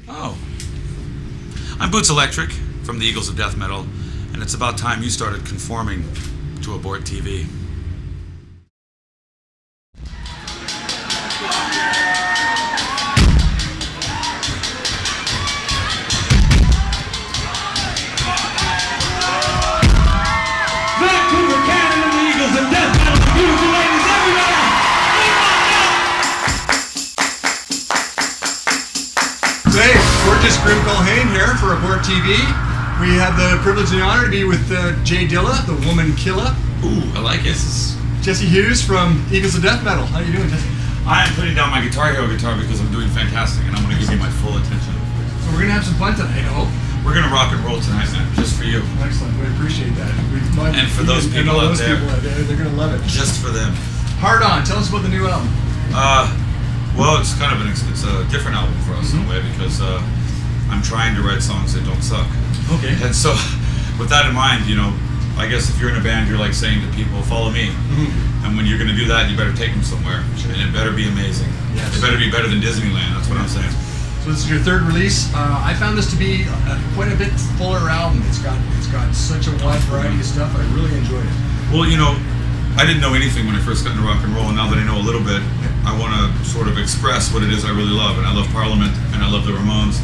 Oh. I'm Boots Electric from the Eagles of Death Metal, and it's about time you started conforming to ABORT TV. Vancouver, Canada, the Eagles of Death Metal, beautiful ladies everywhere! Hey, we're just Grimm Culhane here for ABORT TV. We have the privilege and the honor to be with Jay Dilla, the woman killer. Ooh, I like it. Jesse Hughes from Eagles of Death Metal. How you doing, Jesse? I am putting down my Guitar Hero guitar because I'm doing fantastic, and I'm going to give you my full attention. So we're gonna have some fun tonight, I hope. We're going to rock and roll tonight, man, just for you. Excellent. We appreciate that. And for those people out there. They're gonna love it. Just for them. Hard On. Tell us about the new album. Well, it's kind of it's a different album for us in a way because I'm trying to write songs that don't suck. Okay. And so, with that in mind, you know, I guess if you're in a band, you're like saying to people, "Follow me." And when you're going to do that, you better take them somewhere, and it better be amazing. Yes. It better be better than Disneyland. That's what I'm saying. So this is your third release. I found this to be quite a bit fuller album. It's got such a wide variety of stuff. I really enjoyed it. Well, you know, I didn't know anything when I first got into rock and roll, and now that I know a little bit, I want to sort of express what it is I really love. And I love Parliament, and I love the Ramones,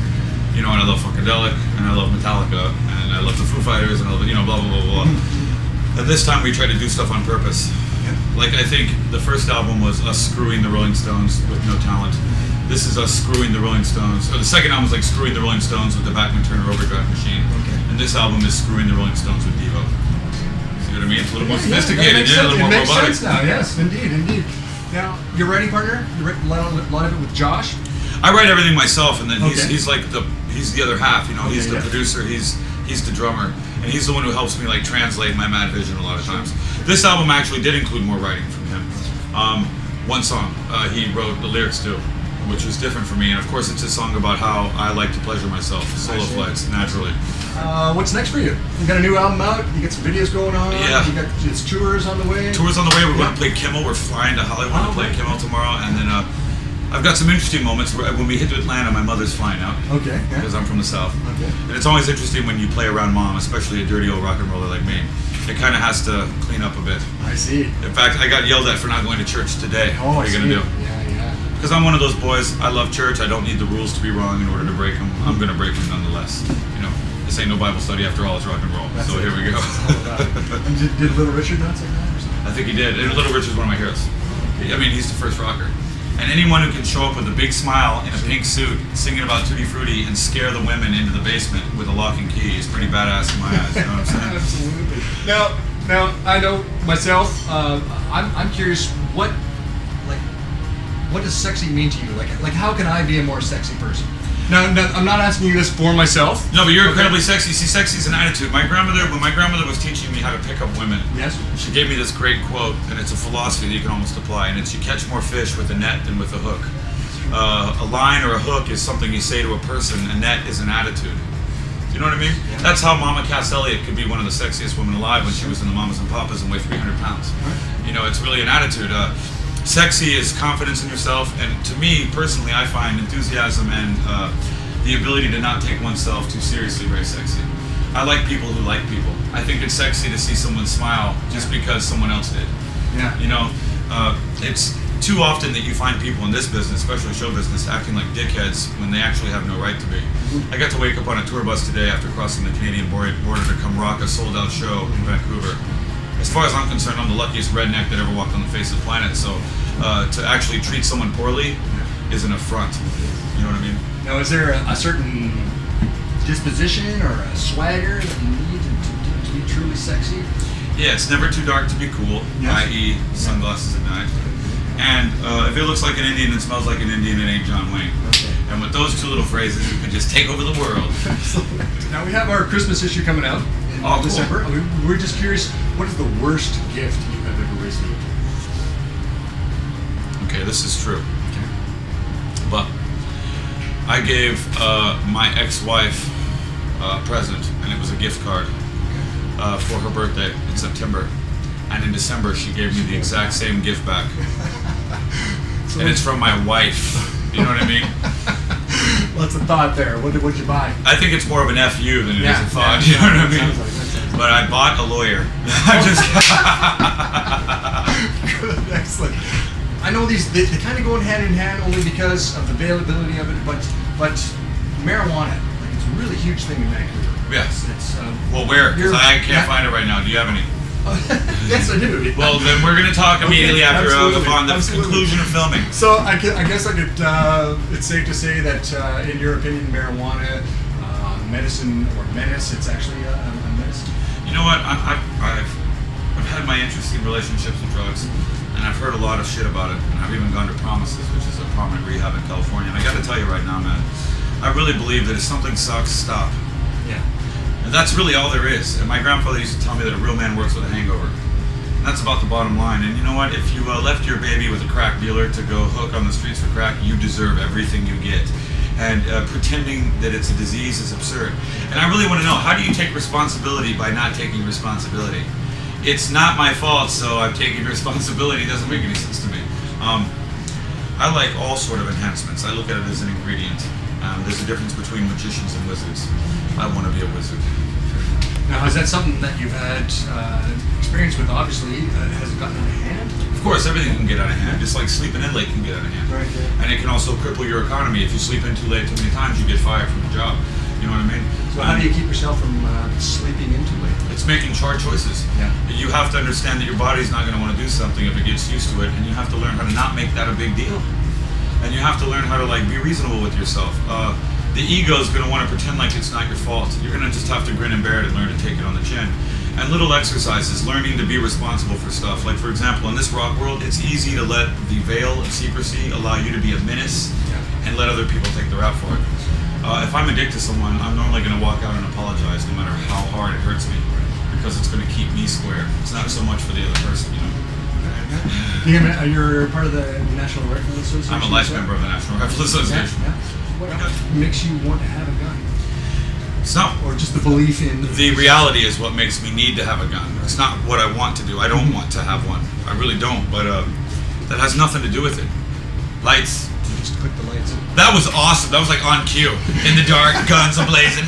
you know, and I love Funkadelic, and I love Metallica, and I love the Foo Fighters, and I love, you know, blah, blah, blah, blah. And this time we tried to do stuff on purpose. Like, I think the first album was us screwing the Rolling Stones with no talent. This is us screwing the Rolling Stones. Or the second album was like screwing the Rolling Stones with the Bachman Turner Overdrive machine. Okay. And this album is screwing the Rolling Stones with Devo. See what I mean? It's a little more Yeah, sophisticated, that a little more makes robotic. sense now. Yes, indeed. Now, your writing partner, you write a lot of it with Josh. I write everything myself, and then Okay. he's like he's the other half. You know, he's Okay, the producer, he's the drummer, and he's the one who helps me like translate my mad vision a lot of times. This album actually did include more writing from him. One song he wrote the lyrics to, which was different for me, and of course it's a song about how I like to pleasure myself, solo flights, naturally. What's next for you? You got a new album out. You got some videos going on. Yeah. You got it's tours on the way. Tours on the way. We're going to play Kimmel. We're flying to Hollywood to play Kimmel tomorrow, and then I've got some interesting moments. When we hit to Atlanta, my mother's flying out. Okay. Yeah. Because I'm from the South. Okay. And it's always interesting when you play around mom, especially a dirty old rock and roller like me. It kind of has to clean up a bit. I see. In fact, I got yelled at for not going to church today. Oh, What are you going to do? Yeah. Because I'm one of those boys, I love church, I don't need the rules to be wrong in order to break them. I'm going to break them nonetheless. You know, this ain't no Bible study after all, it's rock and roll. That's so it. here we go. That's all about it. And did Little Richard not say that or something? I think he did. And Little Richard's one of my heroes. I mean, he's the first rocker. And anyone who can show up with a big smile in a pink suit, singing about Tutti Frutti, and scare the women into the basement with a lock and key is pretty badass in my eyes. You know what I'm saying? Absolutely. Now I know myself. I'm curious. What does sexy mean to you? Like how can I be a more sexy person? Now I'm not asking you this for myself. No, but you're incredibly sexy. See, sexy is an attitude. When my grandmother was teaching me how to pick up women, Yes. she gave me this great quote, and it's a philosophy that you can almost apply, and it's you catch more fish with a net than with a hook. A line or a hook is something you say to a person. A net is an attitude. Do you know what I mean? Yeah. That's how Mama Cass Elliot could be one of the sexiest women alive when she was in the Mamas and Papas and weighed 300 pounds. Right. You know, it's really an attitude. Sexy is confidence in yourself, and to me personally, I find enthusiasm and the ability to not take oneself too seriously very sexy. I like people who like people. I think it's sexy to see someone smile just because someone else did. Yeah. You know, it's too often that you find people in this business, especially show business, acting like dickheads when they actually have no right to be. I got to wake up on a tour bus today after crossing the Canadian border to come rock a sold-out show in Vancouver. As far as I'm concerned, I'm the luckiest redneck that ever walked on the face of the planet, so to actually treat someone poorly is an affront. You know what I mean? Now, is there a certain disposition or a swagger that you need to be truly sexy? Yeah, it's never too dark to be cool, Yes. i.e. sunglasses at night. And if it looks like an Indian and smells like an Indian, it ain't John Wayne. Okay. And with those two little phrases, you can just take over the world. Now we have our Christmas issue coming out in Oh, cool. December. We're just curious, what is the worst gift you have ever received? Okay, this is true. But I gave my ex-wife a present, and it was a gift card for her birthday in September. And in December, she gave me the exact same gift back. And it's from my wife. You know what I mean? Well, it's a thought there. What did you buy? I think it's more of an FU than it is Yeah, a thought. yeah, You know what I mean? sounds like that. But I bought a lawyer. I'm just Good, excellent. I know they kind of go hand in hand only because of the availability of it, but marijuana, like, it's a really huge thing in Vancouver. Yes. It's Well, where? Because I can't yeah. find it right now. Do you have any? Yes, I do. Well, then we're going to talk immediately Okay, after absolutely, upon the absolutely. conclusion of filming. So I guess I could. It's safe to say that, in your opinion, marijuana, medicine or menace, it's actually a medicine. You know what? I've had my interesting relationships with drugs, and I've heard a lot of shit about it. And I've even gone to Promises, which is a prominent rehab in California. And I got to tell you right now, man, I really believe that if something sucks, stop. Yeah. And that's really all there is. And my grandfather used to tell me that a real man works with a hangover. And that's about the bottom line. And you know what? If you left your baby with a crack dealer to go hook on the streets for crack, you deserve everything you get. And pretending that it's a disease is absurd. And I really want to know, how do you take responsibility by not taking responsibility? It's not my fault, so I'm taking responsibility. It doesn't make any sense to me. I like all sort of enhancements. I look at it as an ingredient. There's a difference between magicians and wizards. I want to be a wizard. Now, is that something that you've had experience with? Obviously, has it gotten out of hand? Of course, everything can get out of hand. Just like sleeping in late can get out of hand. Right, yeah. And it can also cripple your economy. If you sleep in too late too many times, you get fired from the job. You know what I mean? So how do you keep yourself from sleeping in too late? It's making hard choices. Yeah. You have to understand that your body's not going to want to do something if it gets used to it, and you have to learn how to not make that a big deal. And you have to learn how to be reasonable with yourself. The ego is going to want to pretend like it's not your fault. You're going to just have to grin and bear it and learn to take it on the chin. And little exercises, learning to be responsible for stuff. Like, for example, in this rock world, it's easy to let the veil of secrecy allow you to be a menace and let other people take the rap for it. If I'm addicted to someone, I'm normally going to walk out and apologize no matter how hard it hurts me, because it's going to keep me square. It's not so much for the other person, you know. You're part of the National Rifle Association? I'm a life member of the National Rifle Association. Yeah. What makes you want to have a gun? It's not, Or just the belief in... the reality is what makes me need to have a gun. It's not what I want to do. I don't want to have one. I really don't, but that has nothing to do with it. Lights. You just click the lights. That was awesome. That was like on cue. In the dark, guns ablazing.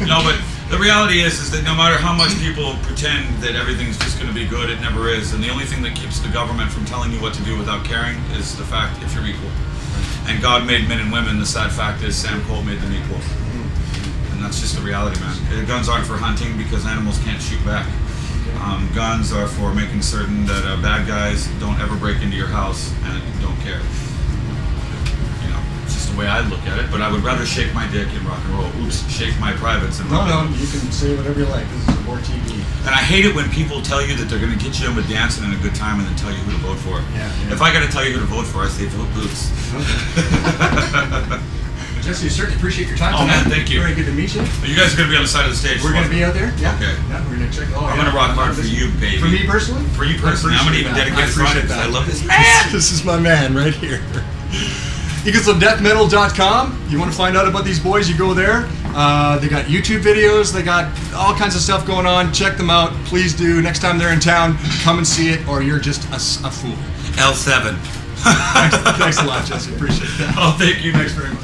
No, but the reality is that no matter how much people pretend that everything's just going to be good, it never is. And the only thing that keeps the government from telling you what to do without caring is the fact if you're equal. And God made men and women. The sad fact is Sam Cole made them equal. And that's just the reality, man. Guns aren't for hunting because animals can't shoot back. Guns are for making certain that bad guys don't ever break into your house and don't care. You know, it's just the way I look at it. But I would rather shake my dick in rock and roll. Oops, shake my privates in rock and roll. No, you can say whatever you like. This is ABORT TV. And I hate it when people tell you that they're going to get you in with dancing and a good time and then tell you who to vote for. Yeah. If I got to tell you who to vote for, I say vote Boots. Jesse, I certainly appreciate your time Oh, tonight. man, thank you. Very good to meet you. You guys are going to be on the side of the stage. We're going to be out there. Yeah. Okay. Yeah, we're going to check. I'm going to rock hard for you, baby. For me personally? For you personally. I'm going to even dedicate a song because I love this man. This is my man right here. EaglesOfDeathMetal.com. You want to find out about these boys, you go there. They got YouTube videos. They got all kinds of stuff going on. Check them out. Please do. Next time they're in town, come and see it, or you're just a fool. L7. Thanks a lot, Jesse. Appreciate that. Oh, thank you. Thanks very much.